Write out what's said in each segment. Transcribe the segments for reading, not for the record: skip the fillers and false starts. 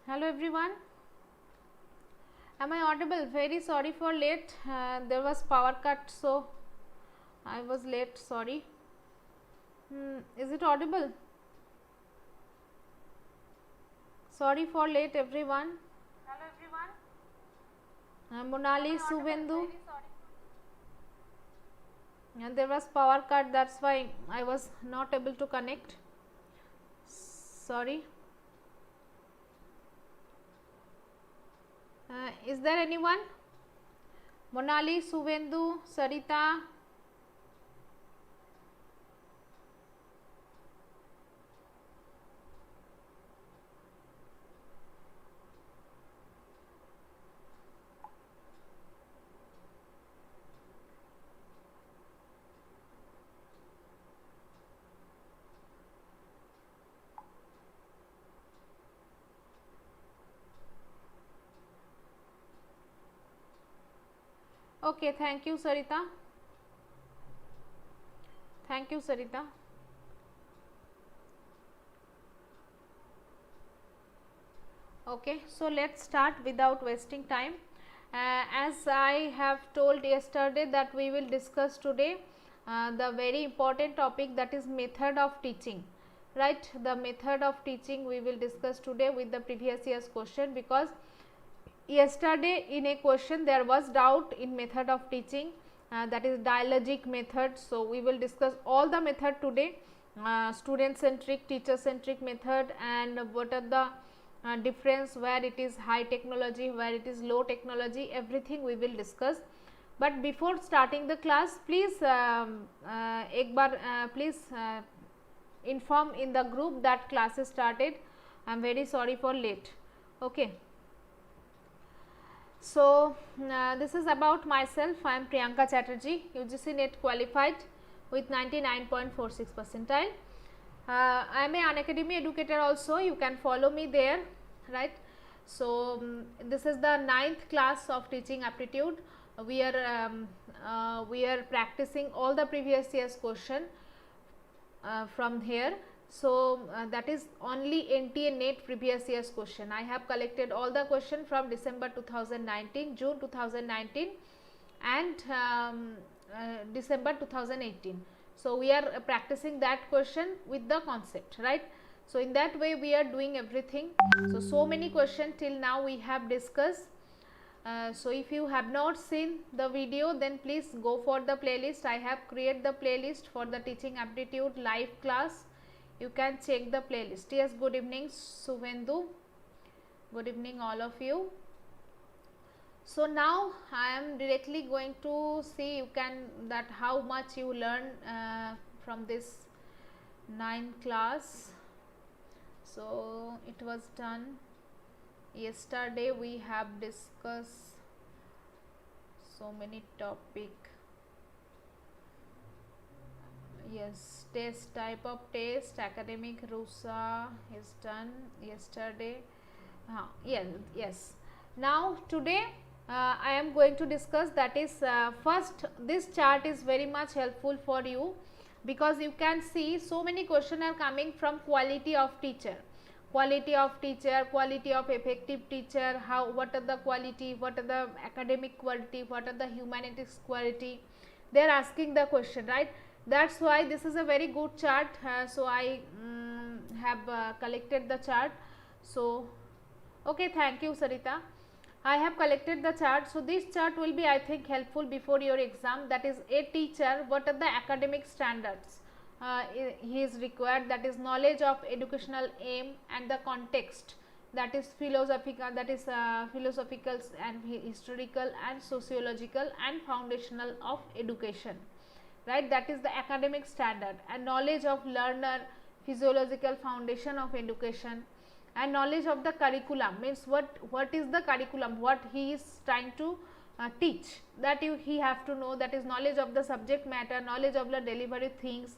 Hello everyone. Am I audible? Very sorry for late. There was power cut, so I was late. Sorry. Is it audible? Sorry for late, everyone. Hello everyone. Monali, Am I audible? Suvendu. Very sorry. And there was power cut. That's why I was not able to connect. Sorry. Is there anyone? Monali, Suvendu, Sarita. Okay, thank you, Sarita. Thank you, Sarita. Okay, so let's start without wasting time. As I have told yesterday that we will discuss today the very important topic, that is method of teaching, right? The method of teaching we will discuss today with the previous year's question, because yesterday in a question there was doubt in method of teaching, that is dialogic method. So we will discuss all the method today, student centric, teacher centric method, and what are the difference, where it is high technology, where it is low technology, everything we will discuss. But before starting the class, please inform in the group that class is started. I am very sorry for late. Okay. So, this is about myself. I am Priyanka Chatterjee, UGC NET qualified with 99.46 percentile. I am an academy educator also. You can follow me there, right? So, this is the 9th class of teaching aptitude. We are practicing all the previous year's question from here. So, that is only NTA NET previous year's question. I have collected all the question from December 2019, June 2019 and December 2018. So, we are practicing that question with the concept, right. So, in that way we are doing everything. So many questions till now we have discussed. So if you have not seen the video, then please go for the playlist. I have created the playlist for the teaching aptitude live class. You can check the playlist. Yes, good evening Suvendu, good evening all of you. So now I am directly going to see you can that how much you learn from this 9 class. So it was done yesterday. We have discussed so many topic. Yes, test, type of test, academic rusa is done yesterday. Yes. Now today I am going to discuss, that is first, this chart is very much helpful for you, because you can see so many questions are coming from quality of teacher, quality of teacher, quality of effective teacher, how, what are the quality, what are the academic quality, what are the humanities quality, they are asking the question, right. That's why this is a very good chart. So I have collected the chart. So okay, thank you Sarita. I have collected the chart. So this chart will be, I think, helpful before your exam. That is, a teacher, what are the academic standards he is required, that is knowledge of educational aim and the context, that is philosophical, philosophical and historical and sociological and foundational of education, right. That is the academic standard. And knowledge of learner, physiological foundation of education, and knowledge of the curriculum, means what is the curriculum, what he is trying to teach, that he have to know, that is knowledge of the subject matter, knowledge of the delivery things,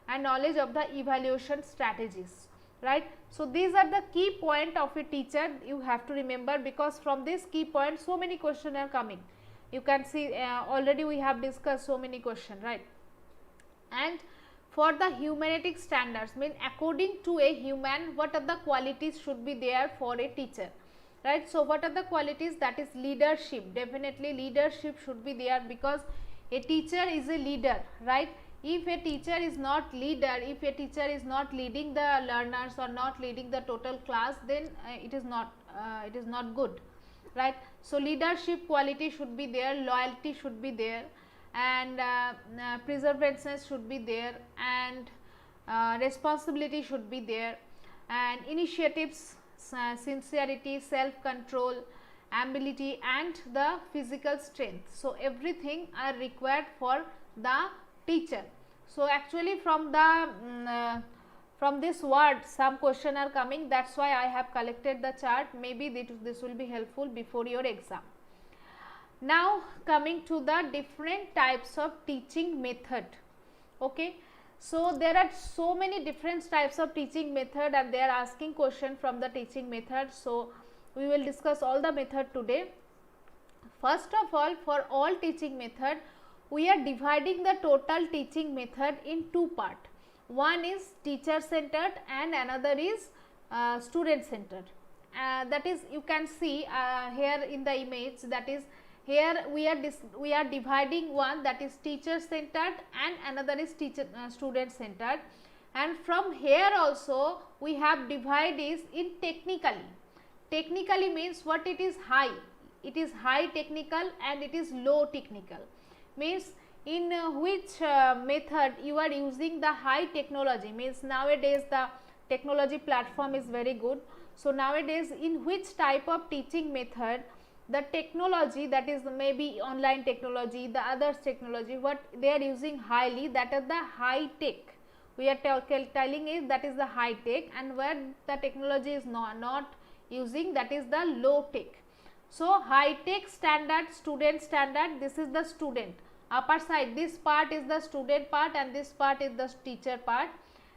and knowledge of the evaluation strategies, right. So these are the key point of a teacher you have to remember, because from this key point so many questions are coming. You can see already we have discussed so many questions, right. And for the humanistic standards, mean according to a human, what are the qualities should be there for a teacher, right? So what are the qualities? That is leadership. Definitely leadership should be there, because a teacher is a leader, right? If a teacher is not leader, if a teacher is not leading the learners or not leading the total class, then it is not good, right? So leadership quality should be there, loyalty should be there, and perseverance should be there, and responsibility should be there, and initiatives, sincerity, self control, ability, and the physical strength. So everything are required for the teacher. So actually from this word some question are coming, that's why I have collected the chart. Maybe this will be helpful before your exam. Now coming to the different types of teaching method. Okay, so there are so many different types of teaching method, and they are asking question from the teaching method. So we will discuss all the method today. First of all, for all teaching method, we are dividing the total teaching method in two part. One is teacher centered and another is student centered. That is, you can see here in the image, that is, here we are dividing one, that is teacher centered, and another is student centered. And from here also we have divided in technically. Technically means what? It is high. It is high technical and it is low technical. Means in which method you are using the high technology, means nowadays the technology platform is very good. So nowadays in which type of teaching method the technology, that is maybe online technology, the others technology, what they are using highly, that is the high tech. We are telling is that is the high tech, and where the technology is not using, that is the low tech. So high tech standard, student standard, this is the student. Upper side, this part is the student part and this part is the teacher part,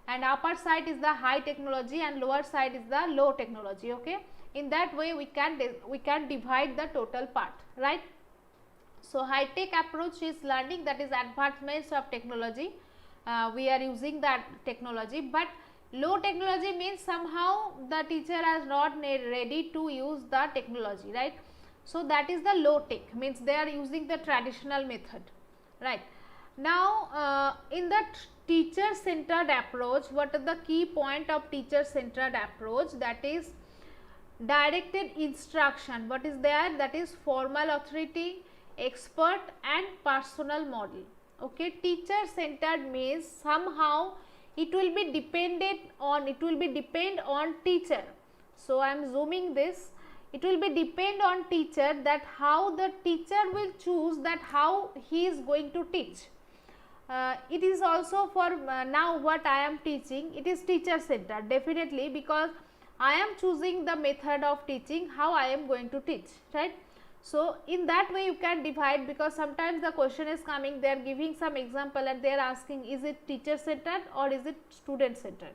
and upper side is the high technology and lower side is the low technology. Okay, in that way we can divide the total part, right? So high tech approach is learning, that is advancements of technology, we are using that technology. But low technology means somehow the teacher is not ready to use the technology, right? So that is the low tech, means they are using the traditional method, right? Now in the teacher centered approach, what are the key point of teacher centered approach? That is directed instruction. What is there? That is formal authority, expert, and personal model. Okay, teacher centered means somehow it will be depend on teacher. So I am zooming this. It will be depend on teacher, that how the teacher will choose that how he is going to teach. It is also for now what I am teaching, it is teacher centered definitely, because I am choosing the method of teaching, how I am going to teach, right? So in that way you can divide, because sometimes the question is coming, they are giving some example and they are asking, is it teacher centered or is it student centered,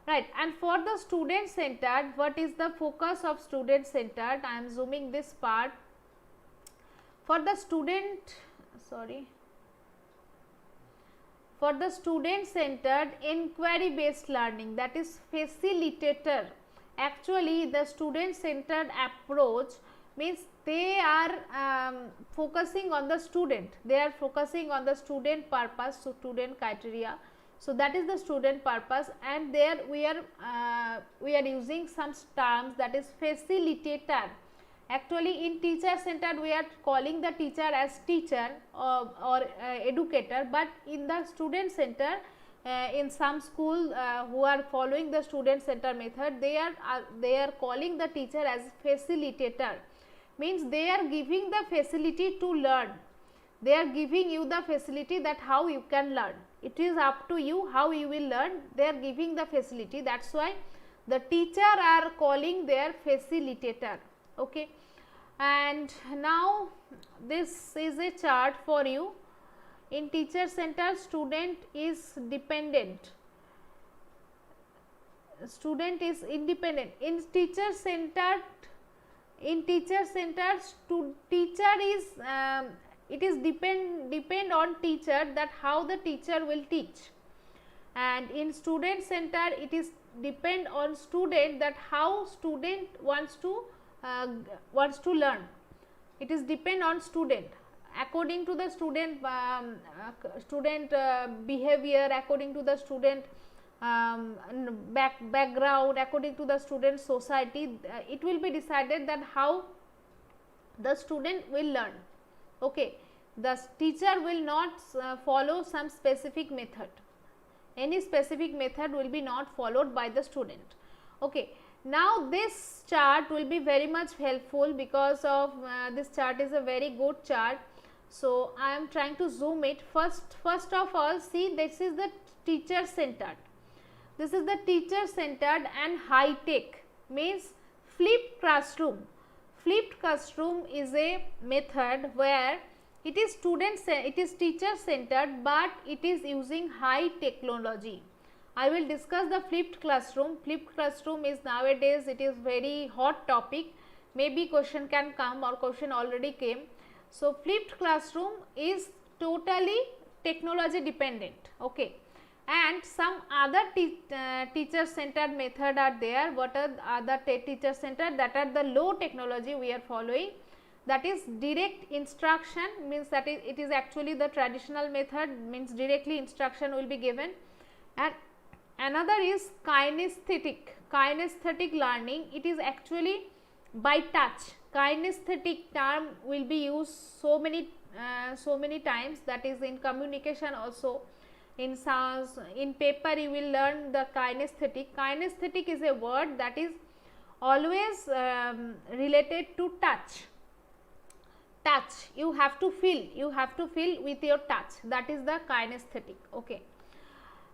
right? And for the student centered, what is the focus of student centered? I am zooming this part. For the student centered inquiry based learning, that is facilitator. Actually the student centered approach means they are focusing on the student, they are focusing on the student purpose, so student criteria. So that is the student purpose, and there we are using some terms, that is facilitator. Actually in teacher centered we are calling the teacher as teacher or educator, but in the student center, in some school who are following the student center method, they are calling the teacher as facilitator. Means they are giving the facility to learn, they are giving you the facility that how you can learn. It is up to you how you will learn, they are giving the facility, that's why the teacher are calling their facilitator. Okay, and now this is a chart for you. In teacher center, student is dependent, student is independent. In teacher centered, teacher is it is depend on teacher, that how the teacher will teach. and in student center it is depend on student, that how student wants to learn. It is depend on student, according to the student behavior, according to the student background, according to the student society, it will be decided that how the student will learn. Okay, the teacher will not follow some specific method, any specific method will be not followed by the student. Okay, now this chart will be very much helpful because of this chart is a very good chart. So I am trying to zoom it. First of all, see, this is the teacher centered. This is the teacher centered and high tech, means flipped classroom. Flipped classroom is a method where it is teacher centered, but it is using high technology. I will discuss the flipped classroom. Flipped classroom is nowadays, it is very hot topic. Maybe question can come or question already came. So flipped classroom is totally technology dependent. Okay, and some other teacher centered method are there. What are other teacher centered? That are the low technology we are following. That is direct instruction, means that it is actually the traditional method, means directly instruction will be given. And another is kinesthetic learning. It is actually by touch. Kinesthetic term will be used so many times, that is in communication also, in sounds, in paper you will learn the kinesthetic. Kinesthetic is a word that is always related to touch. You have to feel with your touch, that is the kinesthetic. Okay,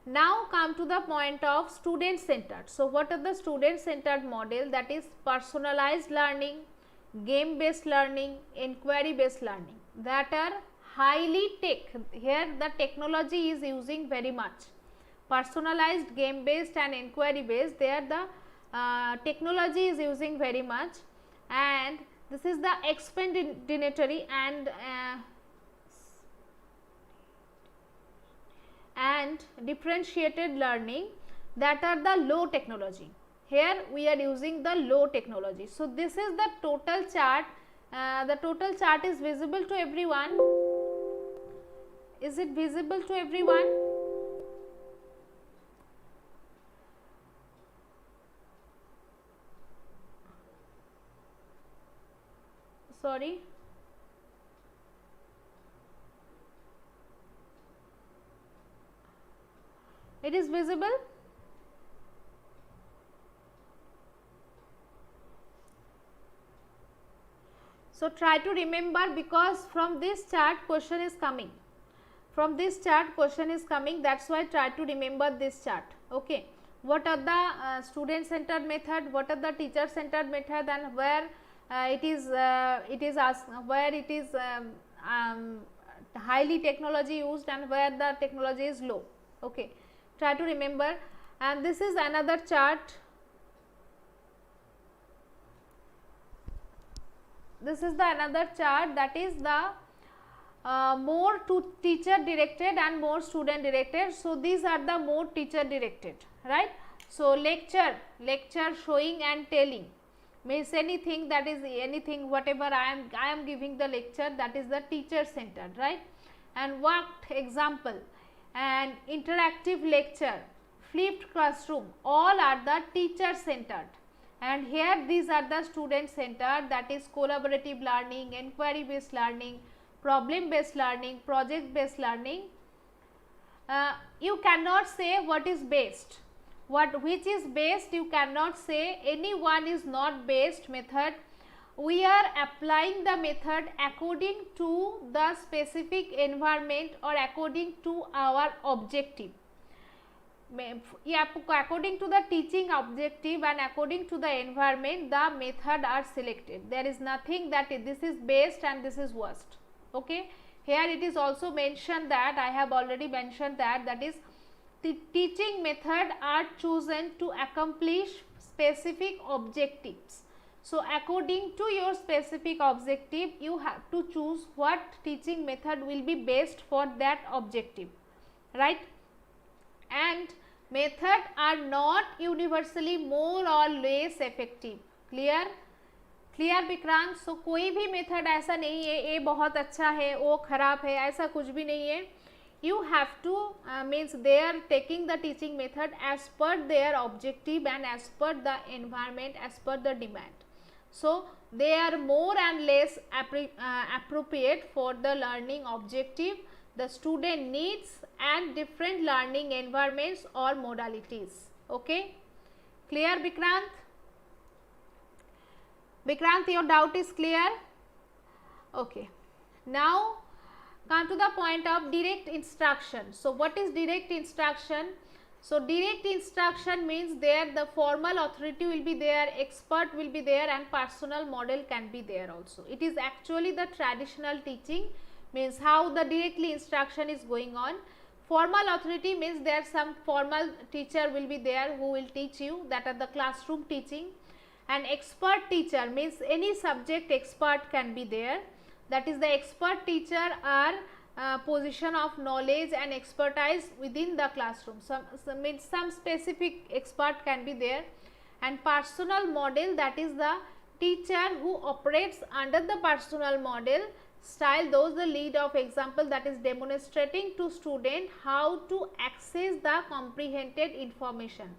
now come to the point of student centered. So what are the student centered model? That is personalized learning, game based learning, inquiry based learning, that are highly tech. Here the technology is using very much. Personalized, game based and inquiry based, there the technology is using very much. And this is the explanatory and differentiated learning, that are the low technology. Here we are using the low technology. So this is the total chart. The total chart is visible to everyone. Is it visible to everyone? Sorry. It is visible? So try to remember, because from this chart question is coming. From this chart question is coming, that's why try to remember this chart. Okay, what are the student centered method, what are the teacher centered method, and where it is highly technology used and where the technology is low. Okay, try to remember. And this is another chart. This is the another chart, that is the more to teacher directed and more student directed. So these are the more teacher directed, right? So lecture showing and telling, means anything, that is anything whatever I am giving the lecture, that is the teacher centered, right? And worked example and interactive lecture, flipped classroom, all are the teacher centered. And here these are the student centered, that is collaborative learning, inquiry based learning, problem based learning, project based learning. You cannot say what is based, which is based, you cannot say. Any one is not based method. We are applying the method according to the specific environment or according to our objective. According to the teaching objective and according to the environment, the method are selected. There is nothing that this is based and this is worst. Okay, here it is also mentioned that, I have already mentioned that is the teaching method are chosen to accomplish specific objectives. So according to your specific objective, you have to choose what teaching method will be based for that objective, right? and method are not universally more or less effective. Clear? Clear Vikrant? So कोई भी method ऐसा नहीं है ए बहुत अच्छा है ओ खराब है, ऐसा कुछ भी नहीं है. You have to means they are taking the teaching method as per their objective and as per the environment, as per the demand. So they are more and less appropriate for the learning objective, the student needs and different learning environments or modalities. Okay, clear Vikrant? Vikrant, your doubt is clear? Okay, now come to the point of direct instruction. So what is direct instruction? So direct instruction means there the formal authority will be there, expert will be there, and personal model can be there also. It is actually the traditional teaching, means how the directly instruction is going on. Formal authority means there some formal teacher will be there who will teach you, that are the classroom teaching. And expert teacher means any subject expert can be there, that is the expert teacher are position of knowledge and expertise within the classroom. Means some specific expert can be there. And personal model, that is the teacher who operates under the personal model style, those the lead of example, that is demonstrating to student how to access the comprehended information.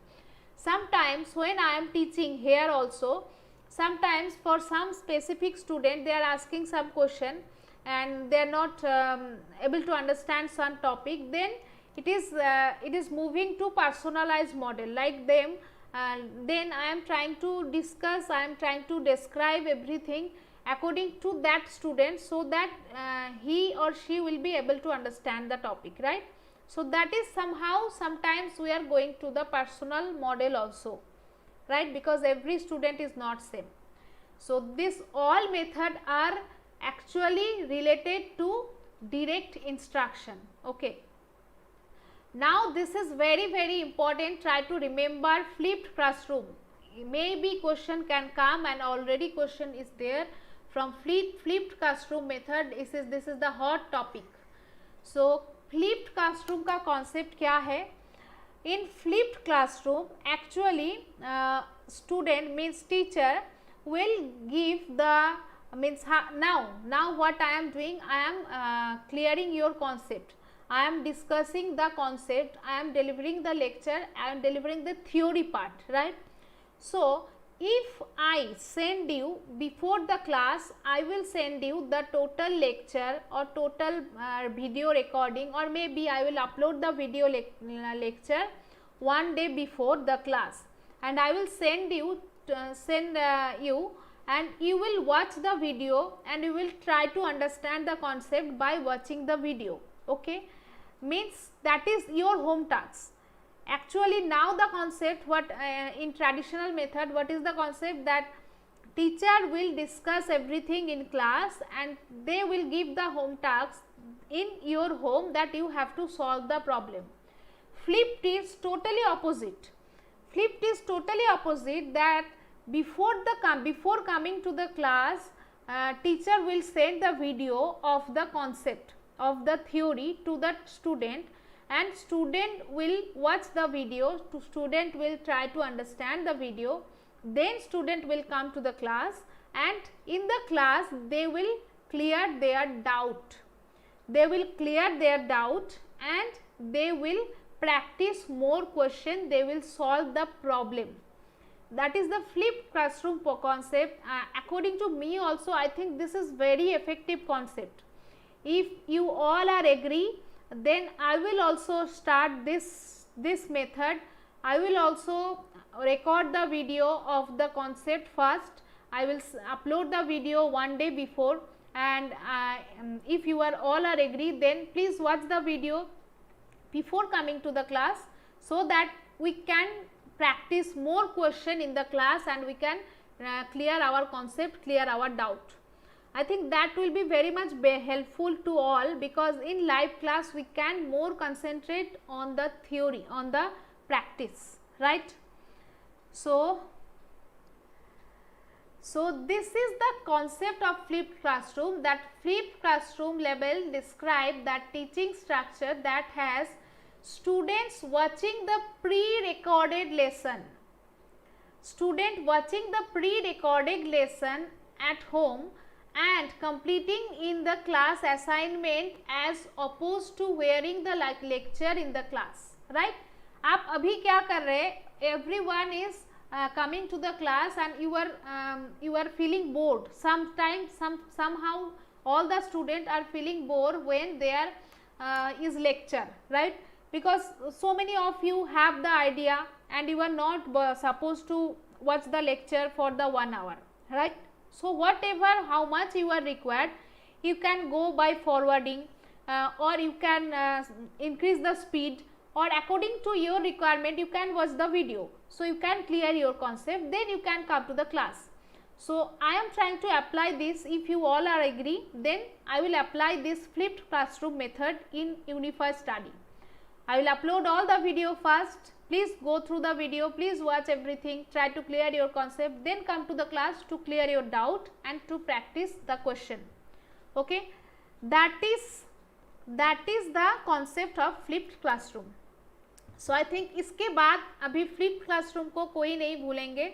Sometimes when I am teaching here also, sometimes for some specific student they are asking some question and they are not able to understand some topic, then it is moving to personalized model like them. Then I am trying to discuss, I am trying to describe everything according to that student, so that he or she will be able to understand the topic, right? So that is somehow sometimes we are going to the personal model also, right, because every student is not same. So this all method are actually related to direct instruction. Okay, now this is very important. Try to remember flipped classroom. Maybe question can come, and already question is there from flipped classroom method. This is the hot topic. So flipped classroom का concept क्या है? In flipped classroom actually student means teacher will give the means now what I am doing, I am clearing your concept, I am discussing the concept, I am delivering the lecture, I am delivering the theory part, right? So if I send you before the class, I will send you the total lecture or total video recording, or maybe I will upload the video lecture one day before the class, and I will send you and you will watch the video and you will try to understand the concept by watching the video. Okay, means that is your home task. Actually now the concept, what in traditional method, what is the concept, that teacher will discuss everything in class and they will give the home task in your home that you have to solve the problem. Flipped is totally opposite. Flipped is totally opposite, that before coming to the class, teacher will send the video of the concept of the theory to the student, and student will watch the video, student will try to understand the video, then student will come to the class, and in the class they will clear their doubt, and they will practice more question, they will solve the problem. That is the flipped classroom concept. According to me also, I think this is very effective concept. If you all are agree, then I will also start this method. I will also record the video of the concept first. I will upload the video one day before, and if you are all are agree, then please watch the video before coming to the class, so that we can practice more question in the class and we can clear our concept, clear our doubt. I think that will be very much helpful to all, because in live class we can more concentrate on the theory, on the practice, right? So this is the concept of flipped classroom. That flipped classroom label describe that teaching structure that has students watching the pre-recorded lesson. Student watching the pre-recorded lesson at home and completing in the class assignment as opposed to wearing the lecture in the class, right? आप अभी क्या कर रहे हैं? Everyone is coming to the class and you are feeling bored. Sometimes somehow all the students are feeling bored when there is lecture, right? Because so many of you have the idea and you are not supposed to watch the lecture for the 1 hour, right? So whatever how much you are required, you can go by forwarding or you can increase the speed, or according to your requirement you can watch the video. So you can clear your concept, then you can come to the class. So I am trying to apply this. If you all are agree, then I will apply this flipped classroom method in Unify Study. I will upload all the video first. Please go through the video, please watch everything, try to clear your concept, then come to the class to clear your doubt and to practice the question. Okay, that is the concept of flipped classroom. So I think इसके बाद अभी flipped classroom को कोई नहीं भूलेंगे.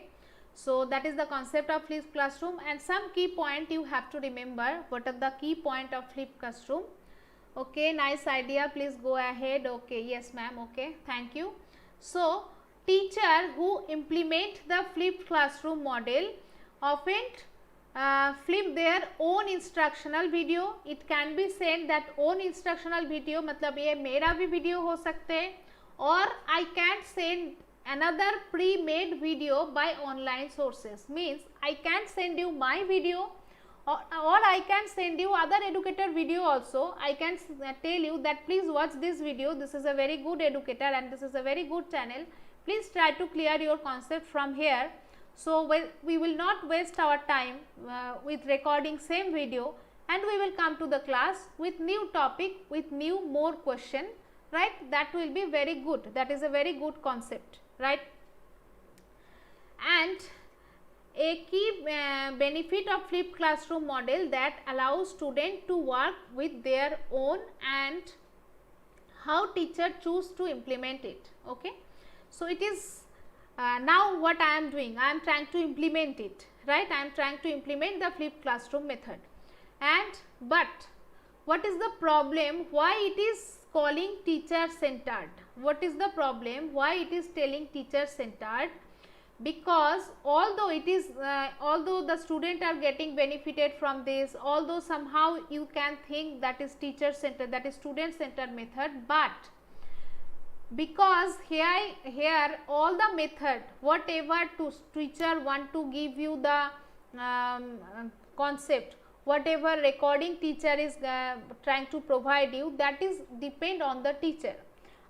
So that is the concept of flipped classroom, and some key point you have to remember. What are the key point of flipped classroom? Okay, nice idea, please go ahead. Okay, yes ma'am, okay, thank you. So teacher who implement the flipped classroom model often flip their own instructional video. It can be said that own instructional video मतलब ये मेरा भी video हो सकते हैं, or I can send another pre-made video by online sources. Means I can send you my video, or I can send you other educator video also. I can tell you that please watch this video, this is a very good educator and this is a very good channel, please try to clear your concept from here. So we will not waste our time with recording same video, and we will come to the class with new topic, with new more question, right? That will be very good. That is a very good concept, right? And a key benefit of flipped classroom model that allows student to work with their own and how teacher choose to implement it. Okay, so it is now what I am doing, I am trying to implement it, right? I am trying to implement the flipped classroom method. And but what is the problem? Why it is calling teacher centered? What is the problem? Why it is telling teacher centered? Because although it is although the student are getting benefited from this, although somehow you can think that is teacher centered, that is student centered method, but because here all the method whatever to teacher want to give you the concept, whatever recording teacher is trying to provide you, that is depend on the teacher.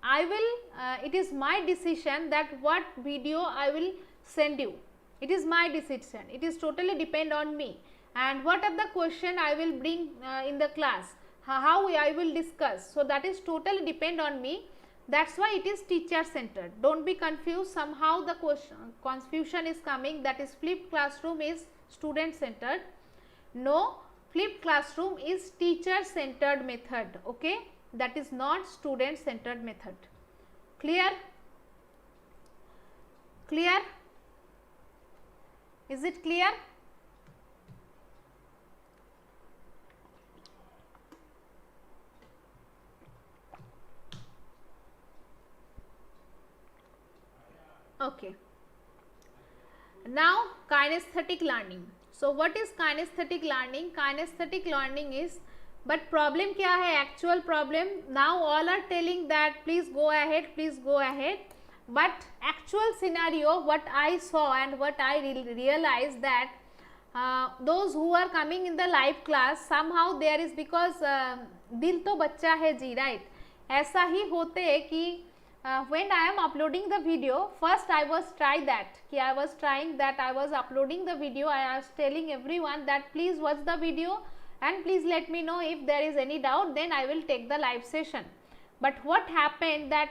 I will it is my decision that what video I will send you. It is my decision, it is totally depend on me, and what are the question I will bring in the class, how I will discuss. So that is totally depend on me. That's why it is teacher centered. Don't be confused, somehow the confusion is coming that is flipped classroom is student centered. No, flipped classroom is teacher centered method. Okay, that is not student centered method. Clear? Clear? Is it clear? Okay. Now kinesthetic learning. So what is kinesthetic learning? Kinesthetic learning is, but problem क्या है? Actual problem. Now all are telling that please go ahead, please go ahead. But actual scenario, what I saw and what I realized that those who are coming in the live class, somehow there is, because दिल तो बच्चा है जी, right? ऐसा ही होते है कि when I am uploading the video, first I was trying that I was uploading the video, I was telling everyone that please watch the video and please let me know if there is any doubt, then I will take the live session. But what happened that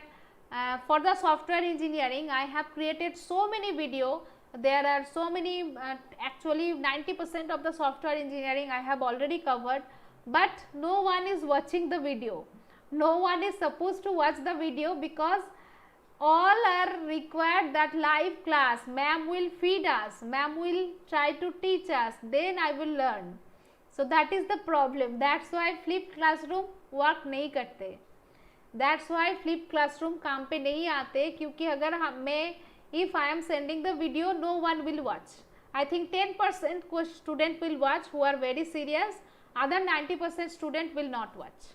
for the software engineering, I have created so many video, there are so many, actually 90% of the software engineering I have already covered, but no one is watching the video. No one is supposed to watch the video because all are required that live class. Ma'am will feed us, ma'am will try to teach us, then I will learn. So that is the problem. That's why flipped classroom work नहीं करते. That's why flipped classroom काम पे नहीं आते, क्योंकि अगर मैं if I am sending the video, no one will watch. I think 10% student will watch who are very serious, other 90% student will not watch.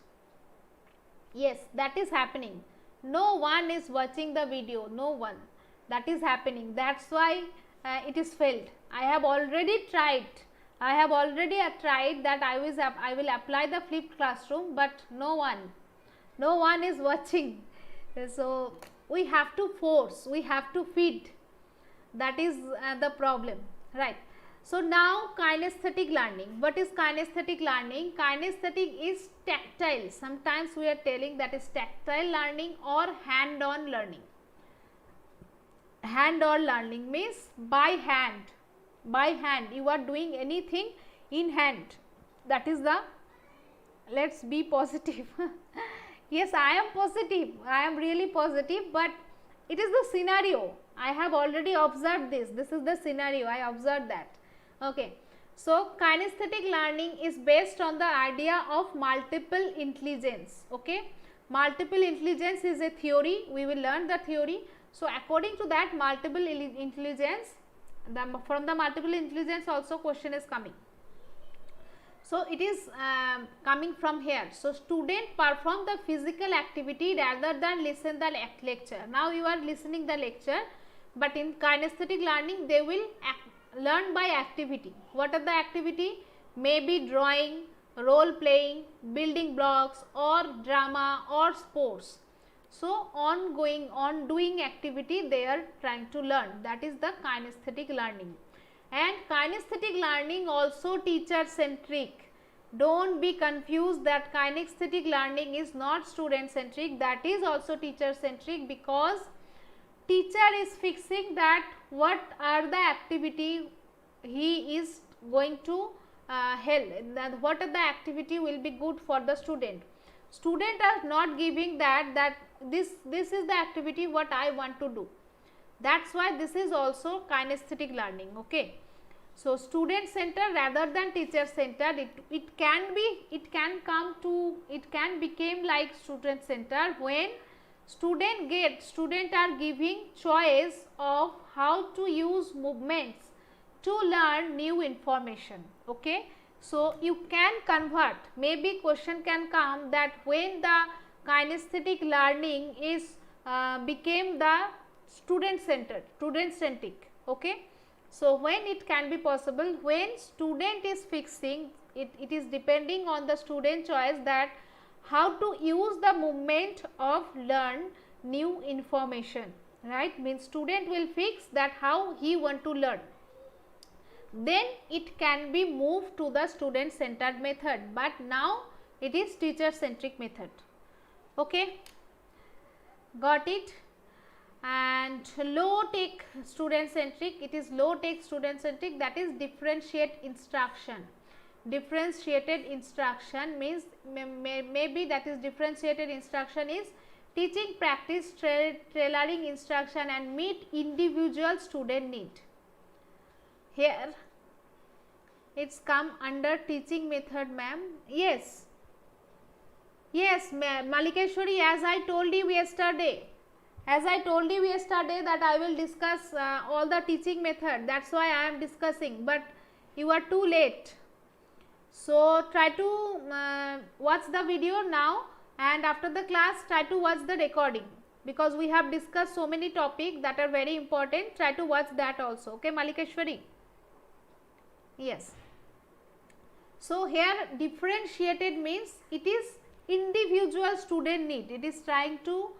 Yes, that is happening. No one is watching the video, no one. That is happening. That's why it is failed. I have already tried. I have already tried that I will apply the flipped classroom, but no one is watching. So we have to force, we have to feed. That is the problem, right? So now kinesthetic learning. What is kinesthetic learning? Kinesthetic is tactile. Sometimes we are telling that is tactile learning or hand-on learning. Hand-on learning means by hand. By hand, you are doing anything in hand. That is the, let's be positive. Yes, I am positive. I am really positive, but it is the scenario. I have already observed this. This is the scenario. I observed that. Okay. So kinesthetic learning is based on the idea of multiple intelligence. Okay. Multiple intelligence is a theory. We will learn the theory. So according to that multiple intelligence, from the multiple intelligence also question is coming. So it is coming from here. So student perform the physical activity rather than listen the lecture. Now you are listening the lecture, but in kinesthetic learning they will learn by activity. What are the activity? Maybe drawing, role playing, building blocks, or drama or sports. So on doing activity they are trying to learn. That is the kinesthetic learning. And kinesthetic learning also teacher centric. Don't be confused that kinesthetic learning is not student centric. That is also teacher centric, because teacher is fixing that what are the activity he is going to help, what are the activity will be good for the student. Student are not giving that this is the activity what I want to do. That's why this is also kinesthetic learning. Okay. So student center rather than teacher centered, it can become like student center when student are giving choice of how to use movements to learn new information. Okay. So you can convert, maybe question can come that when the kinesthetic learning is became the student centric. Okay. So when it can be possible, when student is fixing, it is depending on the student choice that how to use the movement of learn new information, right? Means student will fix that how he want to learn. Then it can be moved to the student centered method, but now it is teacher centric method. Okay, got it? And low tech student centric, it is low tech student centric, that is differentiate instruction. Differentiated instruction means maybe that is differentiated instruction is teaching practice tailoring instruction and meet individual student need. Here it's come under teaching method, ma'am. Yes, Malikeshwari, as I told you yesterday that I will discuss all the teaching method. That's why I am discussing, but you are too late. So try to watch the video now, and after the class try to watch the recording, because we have discussed so many topics that are very important. Try to watch that also. Okay, Malikeshwari. Yes. So here differentiated means it is individual student need. It is trying to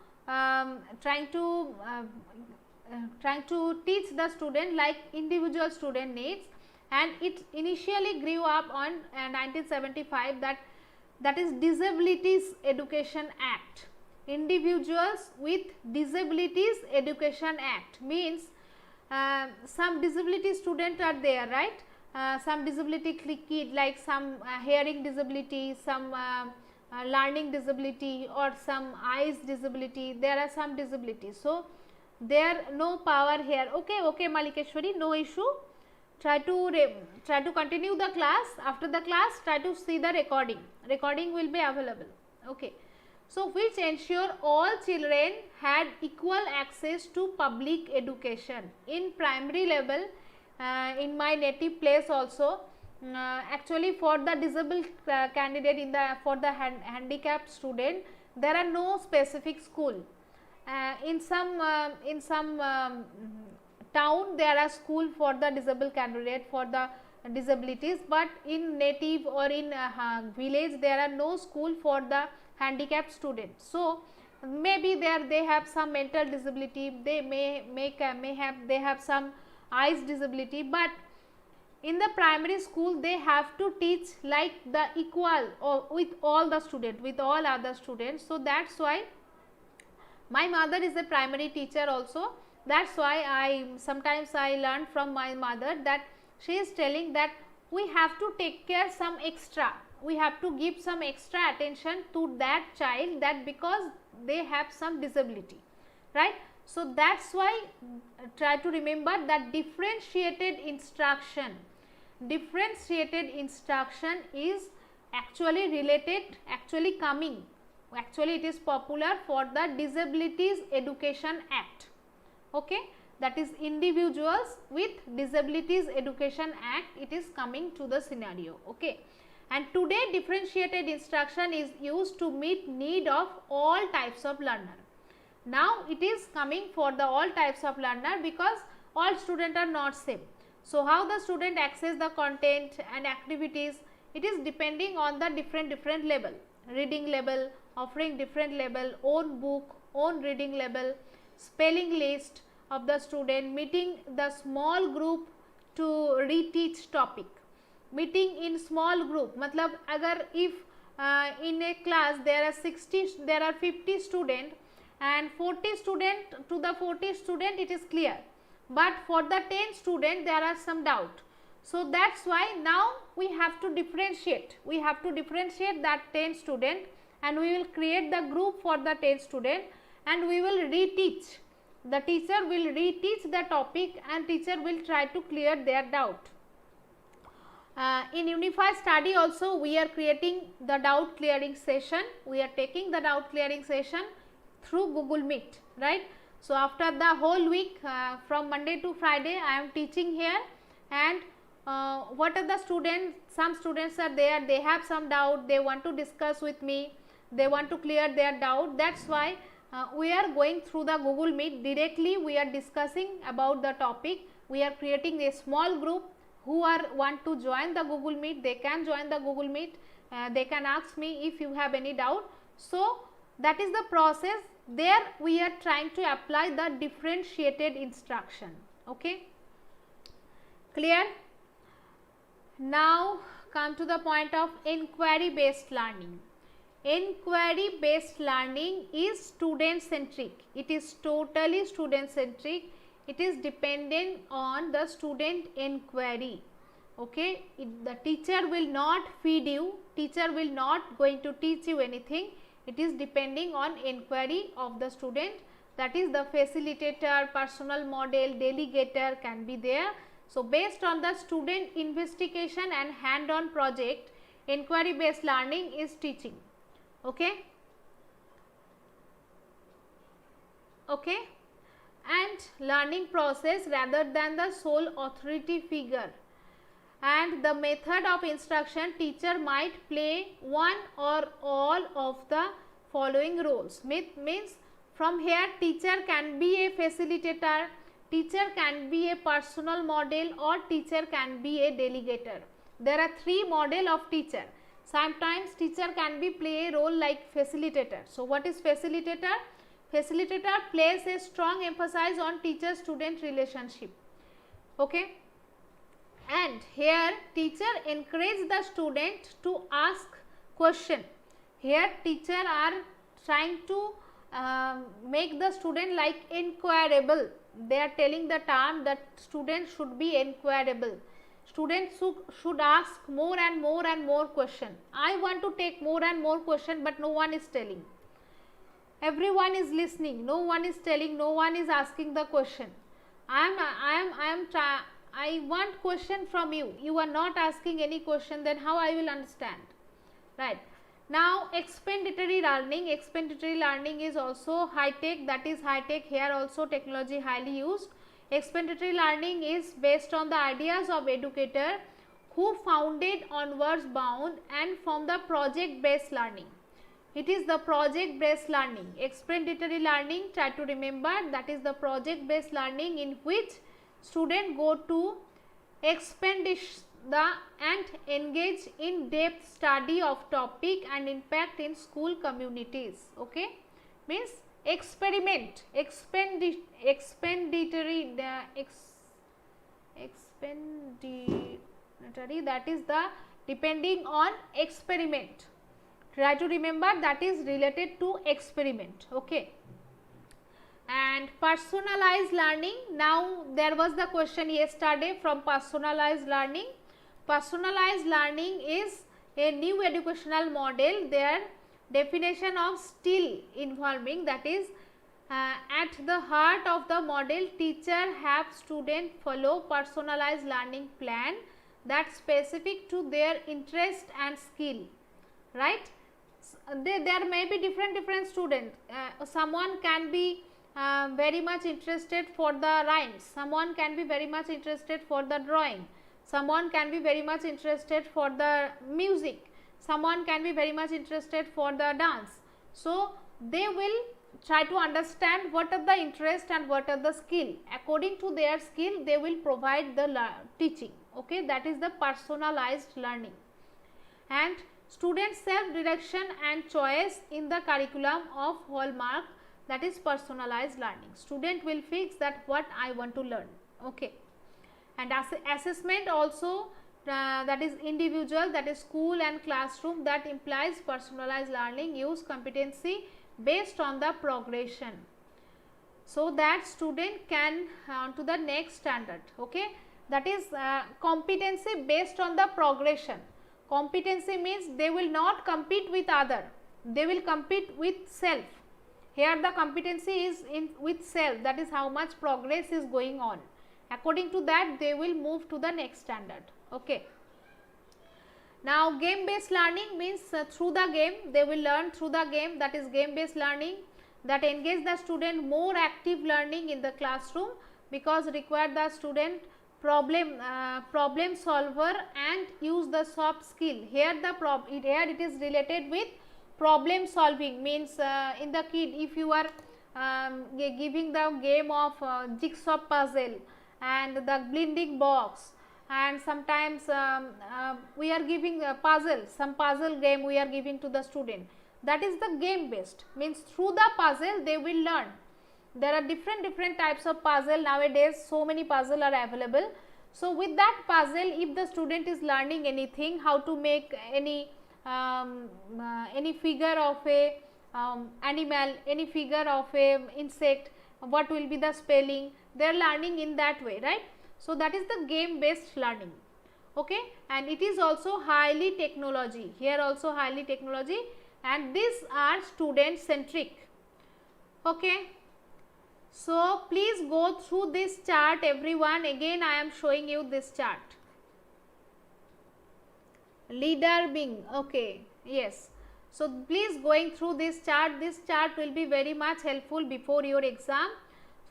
teach the student like individual student needs, and it initially grew up on 1975, that is Disabilities Education Act. Individuals with Disabilities Education Act means some disability students are there, right? Some disability kid, like some hearing disability, some learning disability or some eyes disability, there are some disabilities. So there no power here. Okay Malikeshwari, no issue. Try to continue the class. After the class, try to see the recording will be available. Okay. So which ensure all children had equal access to public education in primary level. In my native place also, actually for the disabled candidate, for the handicapped student, there are no specific school. In some town there are school for the disabled candidate for the disabilities, but in native or in village there are no school for the handicapped students. So maybe they have some mental disability, they may have some eyes disability, but in the primary school they have to teach like the equal or with all the students, with all other students. So that's why my mother is a primary teacher also. That's why sometimes I learn from my mother that she is telling that we have to take care some extra, we have to give some extra attention to that child, that because they have some disability, right? So that's why try to remember that differentiated instruction is actually related, actually it is popular for the Disabilities Education Act. Okay, that is individuals with Disabilities Education Act, it is coming to the scenario. Okay, and today differentiated instruction is used to meet need of all types of learner. Now it is coming for the all types of learner because all students are not same. So how the student access the content and activities, it is depending on the different level, reading level, offering different level, own book, own reading level, spelling list of the student, meeting the small group to reteach topic, meeting in small group, matlab agar if in a class there are 50 student and 40 student, to the 40 student it is clear, but for the 10 student there are some doubt. So that's why now we have to differentiate that 10 student, and we will create the group for the 10 student and we will reteach. The teacher will reteach the topic and teacher will try to clear their doubt. In unified study also we are creating the doubt clearing session. We are taking the doubt clearing session through Google Meet, right? So after the whole week, from Monday to Friday, I am teaching here, and what are the students, some students are there, they have some doubt, they want to discuss with me, they want to clear their doubt. That's why we are going through the Google Meet directly, we are discussing about the topic. We are creating a small group. Who want to join the Google Meet, they can join the Google Meet, they can ask me if you have any doubt. So that is the process. There we are trying to apply the differentiated instruction. Okay, clear? Now come to the point of inquiry based learning. Inquiry based learning is student centric, it is totally student centric, it is dependent on the student inquiry. Okay, the teacher will not feed you, teacher will not going to teach you anything, it is depending on inquiry of the student. That is the facilitator, personal model, delegator can be there. So based on the student investigation and hand-on project, inquiry based learning is teaching. Okay, okay, and learning process rather than the sole authority figure. And the method of instruction, teacher might play one or all of the following roles. Means from here teacher can be a facilitator, teacher can be a personal model, or teacher can be a delegator. There are three model of teacher. Sometimes teacher can be play a role like facilitator. So what is facilitator? Facilitator plays a strong emphasis on teacher student relationship. Okay, and here teacher encourage the student to ask question. Here teacher are trying to make the student like inquirable. They are telling the term that student should be inquirable. students should ask more and more and more question. I want to take more and more question, but no one is telling. Everyone is listening, no one is telling, no one is asking the question. I want question from you. You are not asking any question, then how I will understand, right? Now expandatory learning. Expandatory learning is also high tech, that is high tech. Here also technology highly used. Expandatory learning is based on the ideas of educator who founded onwards bound and from the project based learning. It is the project based learning. Expandatory learning, try to remember, that is the project based learning in which students go to expand and engage in depth study of topic and impact in school communities. Okay, means experiment, expandatory that is the depending on experiment. Try to remember that is related to experiment. Okay, and personalized learning. Now there was the question yesterday from personalized learning. Personalized learning is a new educational model. Their definition of still involving, that is at the heart of the model, teacher have student follow personalized learning plan that specific to their interest and skill, right? There may be different students. Someone can be very much interested for the rhymes, someone can be very much interested for the drawing, someone can be very much interested for the music, someone can be very much interested for the dance. So they will try to understand what are the interest and what are the skill. According to their skill they will provide the teaching. Okay, that is the personalized learning. And student self direction and choice in the curriculum of hallmark, that is personalized learning. Student will fix that what I want to learn. Okay, and assessment also, that is individual, that is school and classroom, that implies personalized learning use competency based on the progression, so that student can to the next standard. Okay, that is competency based on the progression. Competency means they will not compete with other, they will compete with self. Here the competency is in with self, that is how much progress is going on. According to that they will move to the next standard. Okay, now game based learning means through the game, they will learn through the game, that is game based learning, that engage the student more active learning in the classroom because require the student problem solver and use the soft skill. Here here it is related with problem solving, means in the kid, if you are giving the game of jigsaw puzzle and the blending box, and sometimes we are giving a puzzle, some puzzle game we are giving to the student, that is the game based, means through the puzzle they will learn. There are different types of puzzle nowadays, so many puzzle are available. So with that puzzle, if the student is learning anything, how to make any figure of a animal, any figure of a insect, what will be the spelling, they are learning in that way, right? So that is the game based learning. Okay, and it is also highly technology, here also highly technology, and these are student centric. Okay, so please go through this chart everyone. Again I am showing you this chart. Leader being, okay, yes. So please going through this chart will be very much helpful before your exam.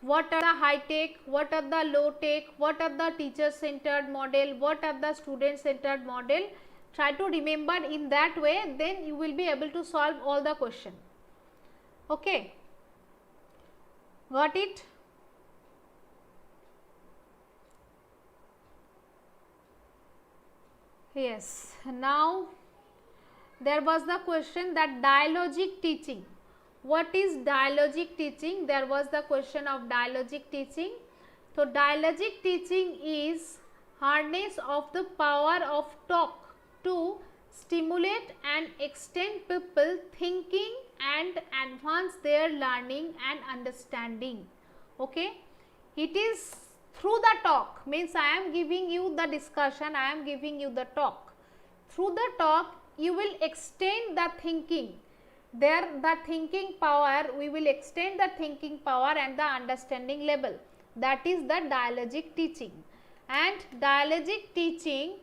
What are the high tech, what are the low tech, what are the teacher centered model, what are the student centered model. Try to remember in that way, then you will be able to solve all the question. Okay, got it? Yes, now there was the question that dialogic teaching. What is dialogic teaching? There was the question of dialogic teaching. So dialogic teaching is harness of the power of talk to stimulate and extend people thinking and advance their learning and understanding. Okay, it is through the talk, means I am giving you the discussion, I am giving you the talk. Through the talk you will extend the thinking, there the thinking power, we will extend the thinking power and the understanding level. That is the dialogic teaching. And dialogic teaching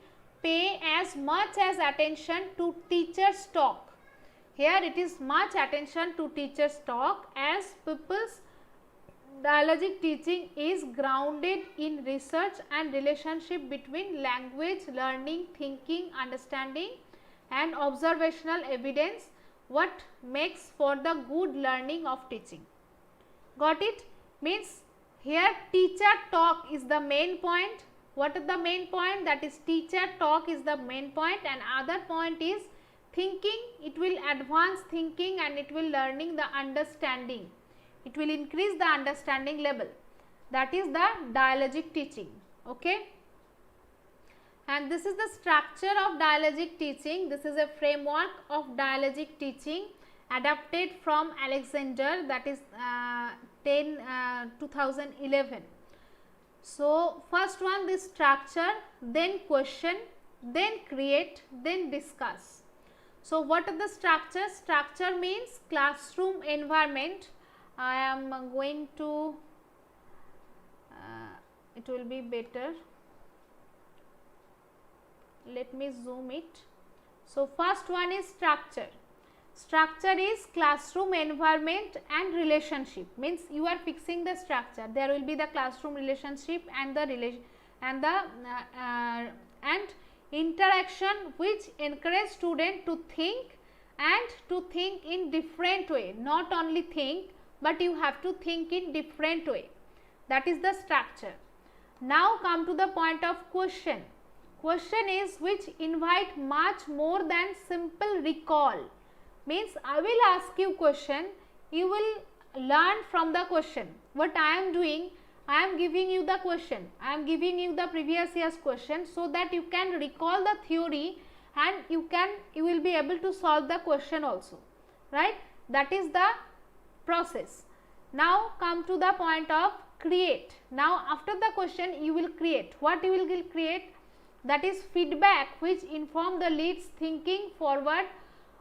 pay as much as attention to teacher's talk. Here it is much attention to teacher's talk, as people's dialogic teaching is grounded in research and relationship between language, learning, thinking, understanding and observational evidence, what makes for the good learning of teaching. Got it? Means here teacher talk is the main point. What is the main point? That is teacher talk is the main point, and other point is thinking. It will advance thinking and it will learning the understanding. It will increase the understanding level. That is the dialogic teaching. Okay. And this is the structure of dialogic teaching. This is a framework of dialogic teaching adapted from Alexander, that is 2011. So first one, this structure, then question, then create, then discuss. So what are the structure? Structure means classroom environment. I am going to, it will be better. Let me zoom it. So first one is structure. Structure is classroom environment and relationship, means you are fixing the structure. There will be the classroom relationship and the and interaction which encourage student to think and to think in different way. Not only think, but you have to think in different way. That is the structure. Now come to the point of question. Question is which invite much more than simple recall. Means I will ask you question, you will learn from the question. What I am doing, I am giving you the question, I am giving you the previous year's question, so that you can recall the theory and you will be able to solve the question also, right? That is the process. Now come to the point of create. Now after the question you will create. What you will create? That is feedback which inform the leads thinking forward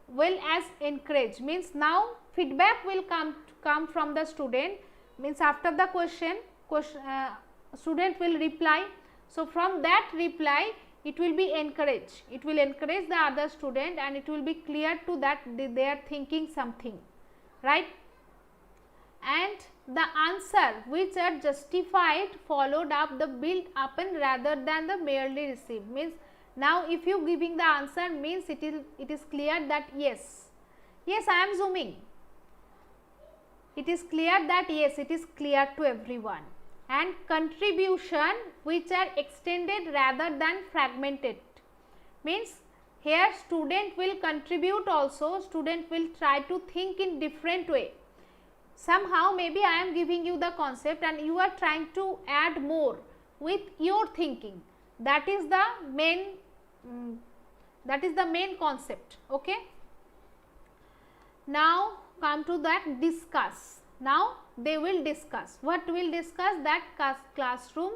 well as encourage. Means now feedback will come from the student. Means after the question student will reply. So from that reply it will be encouraged. It will encourage the other student and it will be clear to that they are thinking something, right? And the answer which are justified followed up the build upon rather than the merely received. Means now if you giving the answer, means it is clear that yes I am zooming, it is clear that yes, it is clear to everyone. And contribution which are extended rather than fragmented. Means here student will contribute also, student will try to think in different way. Somehow maybe I am giving you the concept and you are trying to add more with your thinking. That is the main concept. Okay. Now come to that discuss. Now they will discuss. What will discuss? That classroom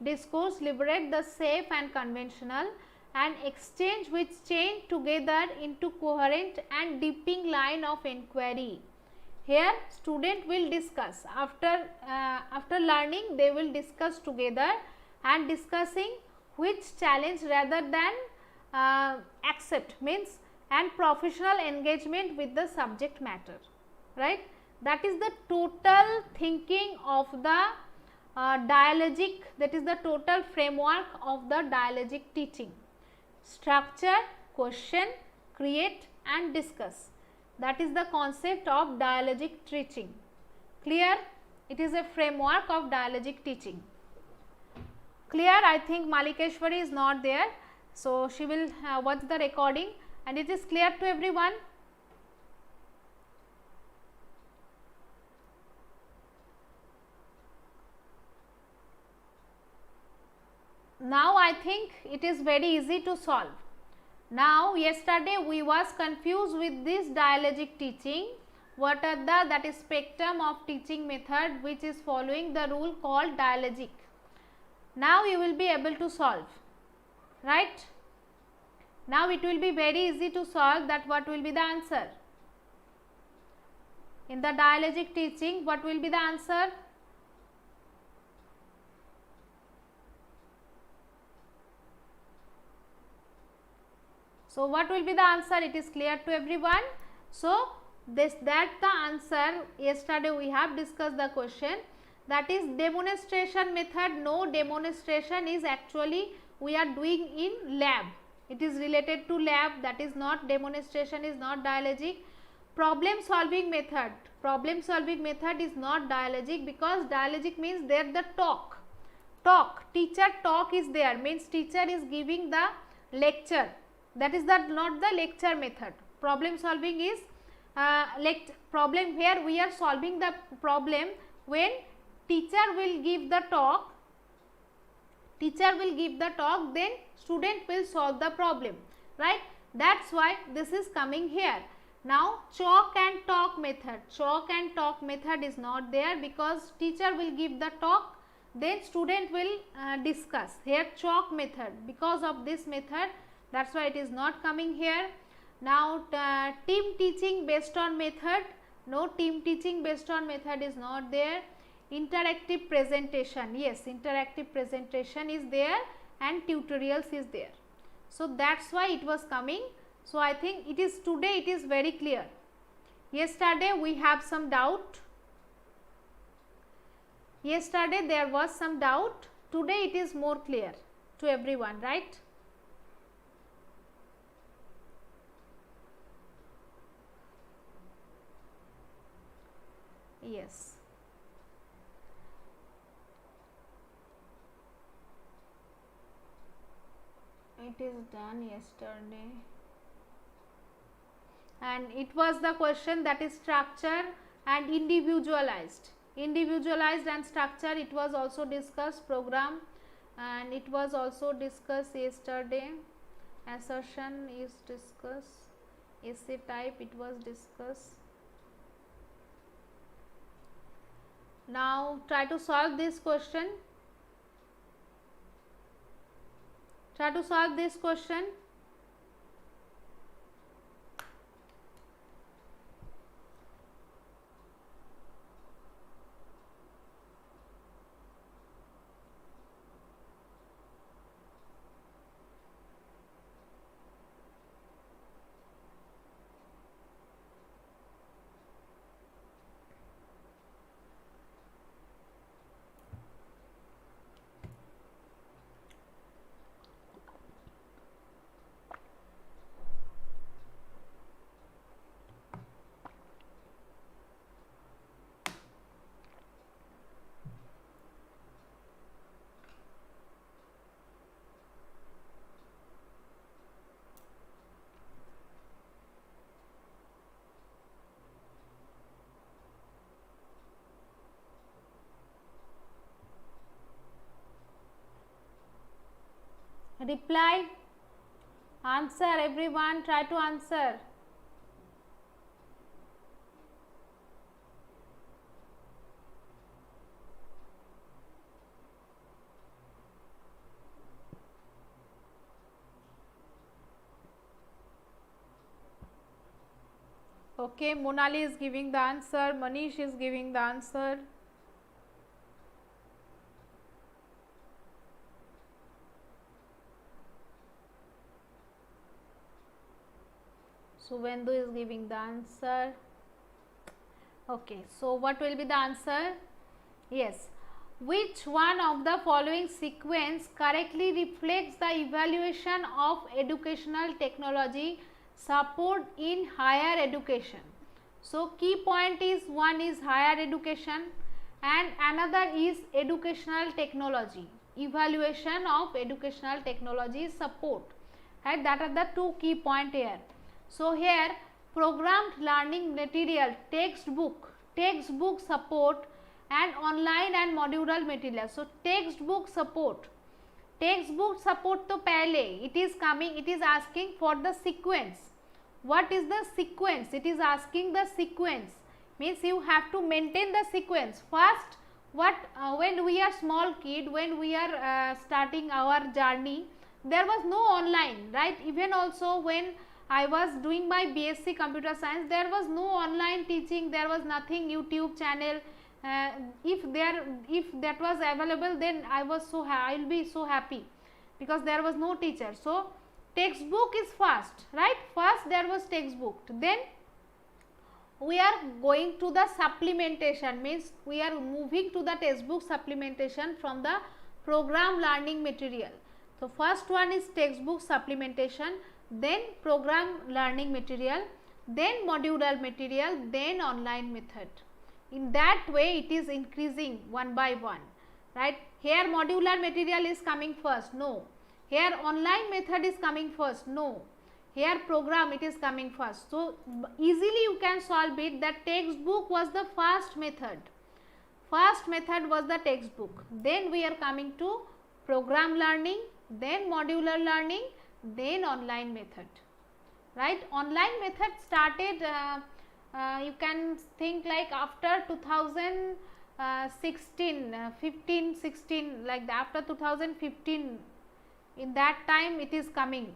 discourse liberate the safe and conventional and exchange which chain together into coherent and deepening line of inquiry. Here student will discuss. After learning they will discuss together and discussing which challenge rather than accept, means and professional engagement with the subject matter, right? That is the total thinking of the dialogic, that is the total framework of the dialogic teaching. Structure, question, create and discuss. That is the concept of dialogic teaching. Clear? It is a framework of dialogic teaching. Clear? I think Malikeshwari is not there, so she will watch the recording and it is clear to everyone. Now I think it is very easy to solve. Now yesterday we was confused with this dialogic teaching. What are that is spectrum of teaching method which is following the rule called dialogic. Now you will be able to solve, right? Now it will be very easy to solve that what will be the answer. In the dialogic teaching, what will be the answer? So what will be the answer? It is clear to everyone. So that the answer, yesterday we have discussed the question, that is demonstration method. No, demonstration is actually we are doing in lab. It is related to lab, that is not, demonstration is not dialogic. Problem solving method. Problem solving method is not dialogic, because dialogic means there the talk. Teacher talk is there, means teacher is giving the lecture. That is not the lecture method. Problem solving is problem where we are solving the problem when teacher will give the talk. Then student will solve the problem, right? That's why this is coming here. Now chalk and talk method. Chalk and talk method is not there, because teacher will give the talk, then student will discuss. Here chalk method, because of this method, that's why it is not coming here. Now team teaching based on method. No, team teaching based on method is not there. Interactive presentation, yes, interactive presentation is there, and tutorials is there. So that's why it was coming. So I think it is today it is very clear. Yesterday we have some doubt. Yesterday there was some doubt. Today it is more clear to everyone, right? Yes. It is done yesterday. And it was the question, that is structure and individualized. Individualized and structure, it was also discussed. Program, and it was also discussed yesterday. Assertion is discussed. Essay type, it was discussed. Now try to solve this question. Try to solve this question. Reply, answer everyone, try to answer. Okay, Monali is giving the answer, Manish is giving the answer. Suvendu is giving the answer. Okay, so what will be the answer? Yes, which one of the following sequence correctly reflects the evaluation of educational technology support in higher education? So key point is, one is higher education and another is educational technology, evaluation of educational technology support, right? That are the two key point here. So here programmed learning material, textbook support and online and modular material. So textbook support to pehle it is coming, it is asking for the sequence. What is the sequence? It is asking the sequence, means you have to maintain the sequence. First what when we are small kid, when we are starting our journey, there was no online, right? Even also when I was doing my BSc computer science, there was no online teaching, there was nothing YouTube channel. If that was available, then I will be so happy, because there was no teacher. So textbook is first, right? First there was textbook, then we are going to the supplementation, means we are moving to the textbook supplementation from the program learning material. So first one is textbook supplementation, then program learning material, then modular material, then online method. In that way it is increasing one by one, right? Here modular material is coming first, no. Here online method is coming first, no. Here program it is coming first. So easily you can solve it, that textbook was the first method. First method was the textbook. Then we are coming to program learning, then modular learning, then online method, right? Online method started, you can think like after 2016, 15, 16, like that, after 2015, in that time it is coming.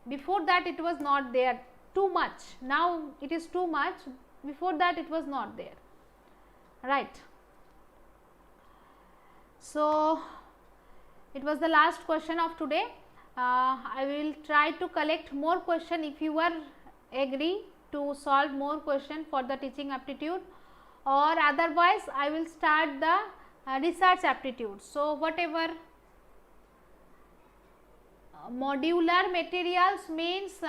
Before that it was not there too much, now it is too much, before that it was not there, right? So it was the last question of today. I will try to collect more question if you are agree to solve more question for the teaching aptitude, or otherwise I will start the research aptitude. So whatever modular materials means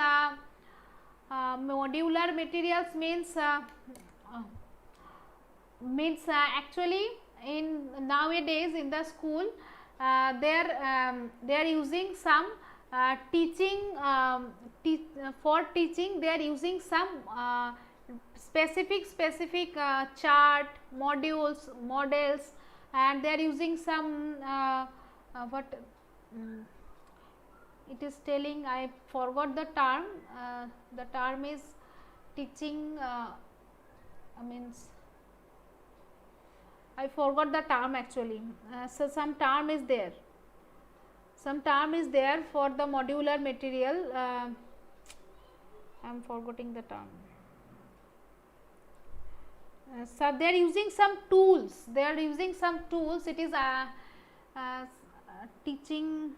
actually in nowadays in the school they are using some teaching for teaching, they are using some specific chart, modules, models, and they are using some it is telling, I forgot the term, the term is teaching, means I forgot the term actually. So some term is there, some term is there for the modular material, I am forgetting the term. So they are using some tools, they are using some tools, it is teaching,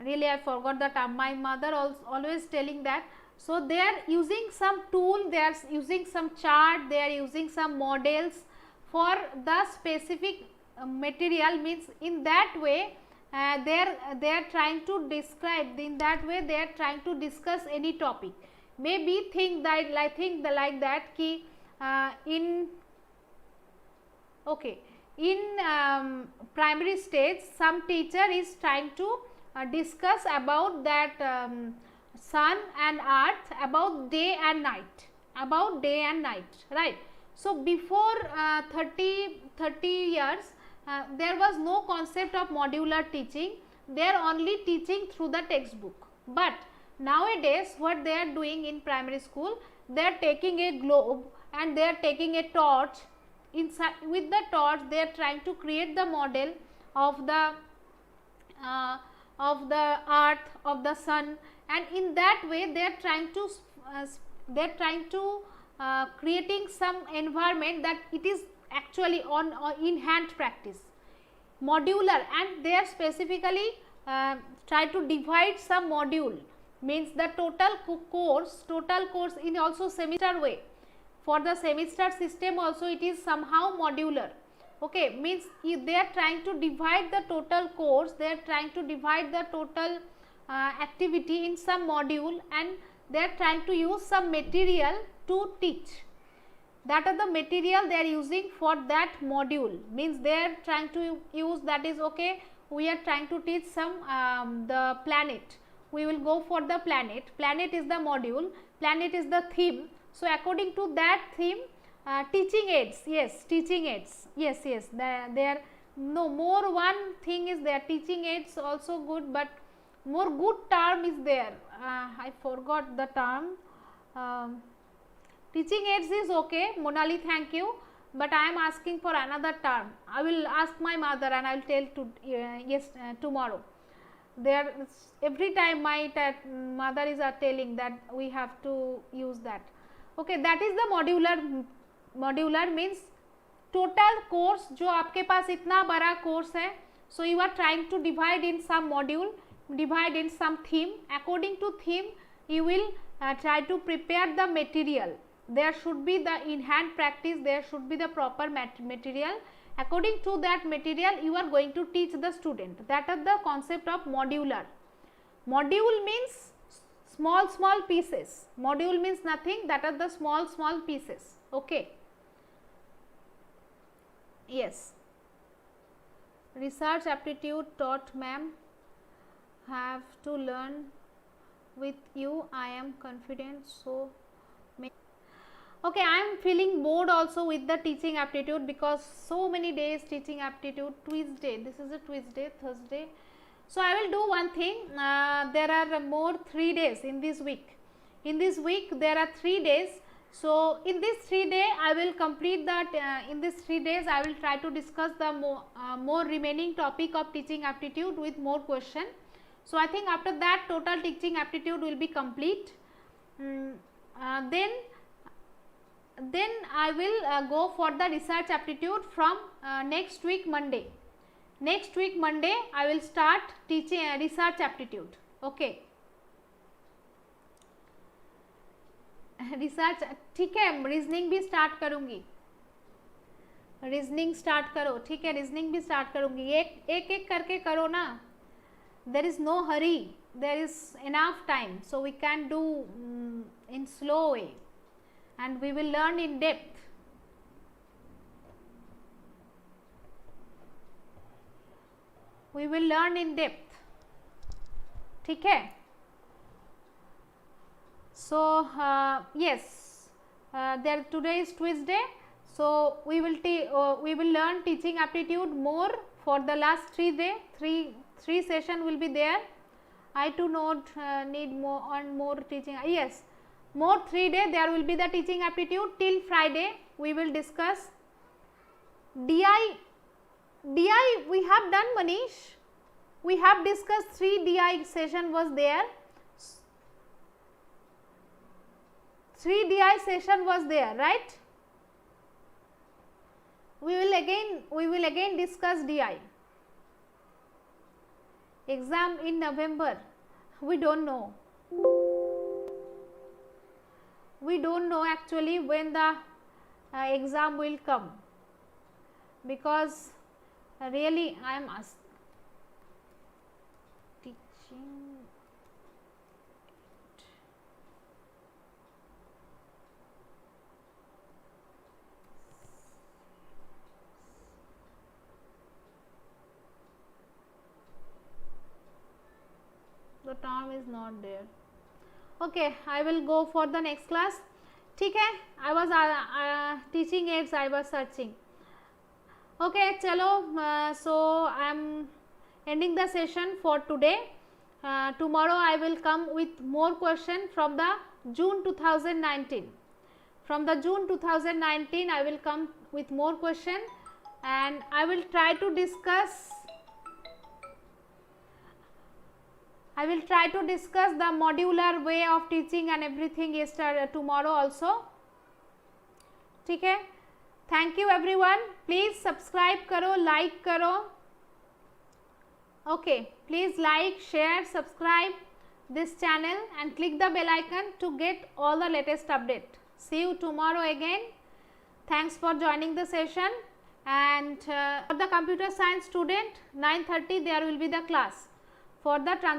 really I forgot the term, my mother always telling that. So they are using some tool, they are using some chart, they are using some models for the specific material, means in that way they are trying to describe, in that way they are trying to discuss any topic. Maybe think that like that ki in primary stage some teacher is trying to discuss about that sun and earth, about day and night, right? So before 30 years there was no concept of modular teaching, they are only teaching through the textbook. But nowadays what they are doing in primary school, they are taking a globe and they are taking a torch, inside with the torch they are trying to create the model of the earth, of the sun, and in that way they are trying to creating some environment that it is actually on in hand practice, modular, and they are specifically try to divide some module, means the total course in also semester way. For the semester system also it is somehow modular, okay, means they are trying to divide the total course, they are trying to divide the total activity in some module, and they are trying to use some material to teach. That are the material they are using for that module, means they are trying to use, that is okay, we are trying to teach some the planet, we will go for the planet is the module, planet is the theme. So according to that theme, teaching aids, yes, there no more one thing is there, teaching aids also good, but more good term is there, I forgot the term. Teaching aids is okay, Monali, thank you. but I am asking for another term. I will ask my mother and I will tell to yes tomorrow. There every time my mother is telling that we have to use that. Okay, that is the modular. Modular means total course जो आपके पास इतना बड़ा course है, so you are trying to divide in some module, divide in some theme. According to theme you will try to prepare the material. There should be the in hand practice, there should be the proper material. According to that material you are going to teach the student. That is the concept of modular. Module means small pieces. Module means nothing, that are the small pieces. Okay. Yes. Research aptitude taught ma'am, have to learn with you. I am confident. So okay, I am feeling bored also with the teaching aptitude because so many days teaching aptitude. Tuesday, this is a Tuesday, Thursday. So I will do one thing. There are more 3 days in this week. In this week there are 3 days. So in this 3 days I will complete that. In these 3 days I will try to discuss the more remaining topic of teaching aptitude with more question. So I think after that total teaching aptitude will be complete. Then I will go for the research aptitude from next week Monday. Next week Monday I will start teaching research aptitude. Okay. Research ठीक है, reasoning भी start करूंगी, reasoning start करो, ठीक है, reasoning भी start करूंगी, एक करके करो ना, there is no hurry, there is enough time, so we can do in slow way and we will learn in depth. We will learn in depth. ठीक है. So yes, there today is Tuesday. So we will learn teaching aptitude more for the last 3 days. Three session will be there. I too not need more teaching. Yes. More 3 days there will be the teaching aptitude till Friday. We will discuss DI. We have done, Manish. We have discussed 3 DI session was there. 3 DI session was there, right? We will again discuss DI. Exam in November. We don't know. We don't know actually when the exam will come, because really I am teaching the term is not there. Okay, I will go for the next class. ठीक है, I was teaching aids, I was searching. Okay, चलो, so I am ending the session for today. Tomorrow I will come with more question from the June 2019. From the June 2019 I will come with more question, and I will try to discuss the modular way of teaching and everything yesterday, tomorrow also. ठीक है, thank you everyone. Please subscribe करो, like करो. Okay, please like, share, subscribe this channel and click the bell icon to get all the latest update. See you tomorrow again. Thanks for joining the session. And for the computer science student, 9:30 there will be the class for the